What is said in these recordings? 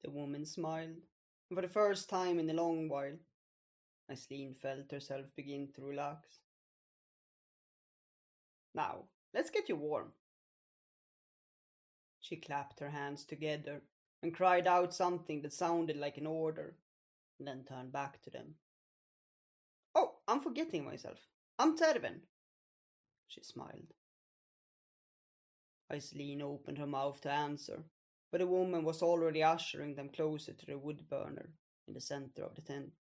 The woman smiled, and for the first time in a long while, Aislin felt herself begin to relax. Now, let's get you warm. She clapped her hands together and cried out something that sounded like an order, and then turned back to them. Oh, I'm forgetting myself. I'm Terven. She smiled. Aislin opened her mouth to answer, but the woman was already ushering them closer to the wood burner in the center of the tent.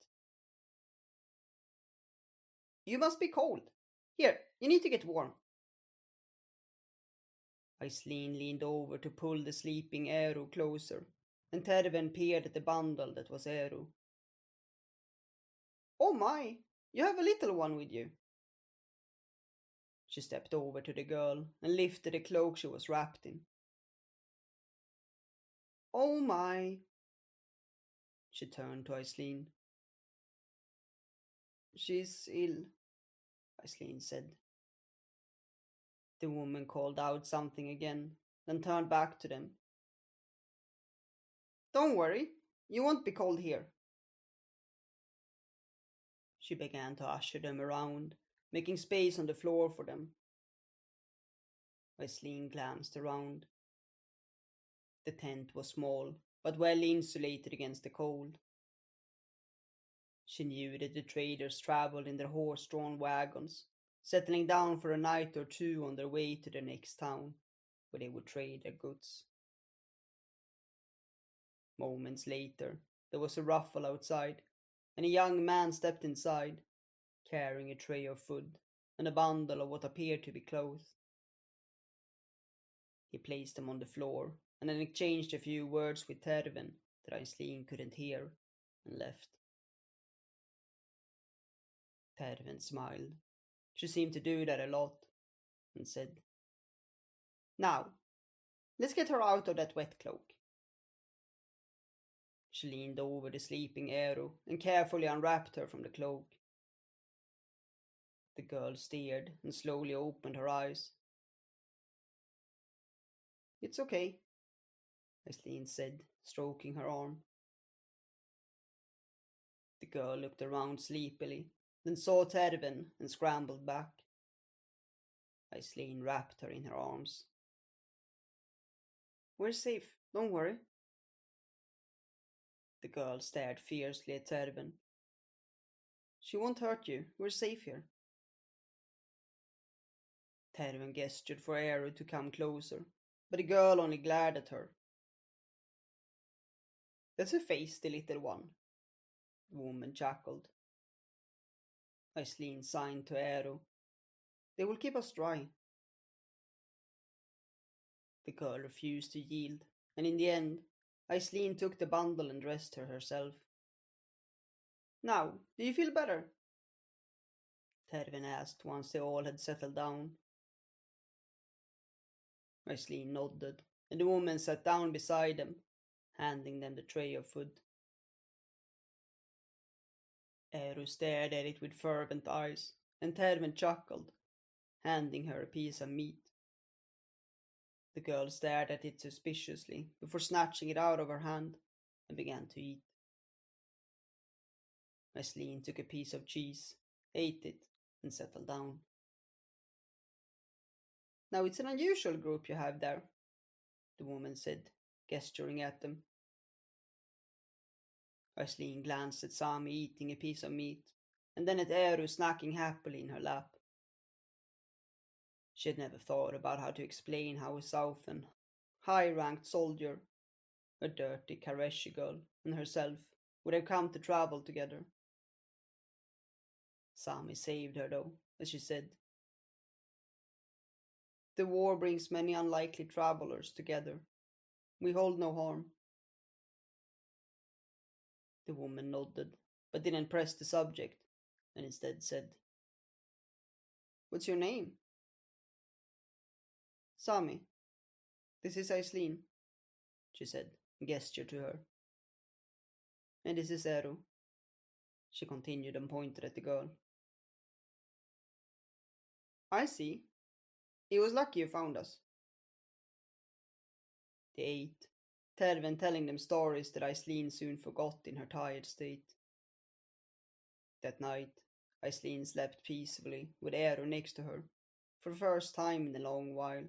You must be cold. Here, you need to get warm. Aislin leaned over to pull the sleeping Eru closer, and Terven peered at the bundle that was Eru. Oh my, you have a little one with you. She stepped over to the girl and lifted the cloak she was wrapped in. Oh my. She turned to Aislin. She's ill, Aislin said. The woman called out something again, then turned back to them. Don't worry, you won't be cold here. She began to usher them around, making space on the floor for them. Aislin glanced around. The tent was small, but well insulated against the cold. She knew that the traders traveled in their horse-drawn wagons, settling down for a night or two on their way to the next town, where they would trade their goods. Moments later, there was a ruffle outside, and a young man stepped inside, carrying a tray of food and a bundle of what appeared to be clothes. He placed them on the floor and then exchanged a few words with Terven that Aislin couldn't hear, and left. Terven smiled. She seemed to do that a lot, and said, Now, let's get her out of that wet cloak. She leaned over the sleeping Eru and carefully unwrapped her from the cloak. The girl stared and slowly opened her eyes. It's okay, Aislin said, stroking her arm. The girl looked around sleepily, then saw Terven and scrambled back. Aislin wrapped her in her arms. We're safe, don't worry. The girl stared fiercely at Terven. She won't hurt you, we're safe here. Terven gestured for Eru to come closer, but the girl only glared at her. Let's face the little one, the woman chuckled. Aislin signed to Eru. They will keep us dry. The girl refused to yield, and in the end, Aislin took the bundle and dressed her herself. Now, do you feel better? Terven asked once they all had settled down. Aislin nodded, and the woman sat down beside them, handing them the tray of food. Eru stared at it with fervent eyes, and Terven chuckled, handing her a piece of meat. The girl stared at it suspiciously before snatching it out of her hand and began to eat. Aislin took a piece of cheese, ate it, and settled down. Now it's an unusual group you have there, the woman said, gesturing at them. Aislin glanced at Sami eating a piece of meat, and then at Eru snacking happily in her lap. She had never thought about how to explain how a Southan, high-ranked soldier, a dirty Kareshi girl, and herself would have come to travel together. Sami saved her though, as she said, the war brings many unlikely travelers together. We hold no harm. The woman nodded, but didn't press the subject, and instead said, What's your name? Sami. This is Aislin, she said, and gestured to her. And this is Eru, she continued and pointed at the girl. I see. It was lucky you found us. They ate, Terven telling them stories that Aislin soon forgot in her tired state. That night, Aislin slept peacefully with Eero next to her, for the first time in a long while.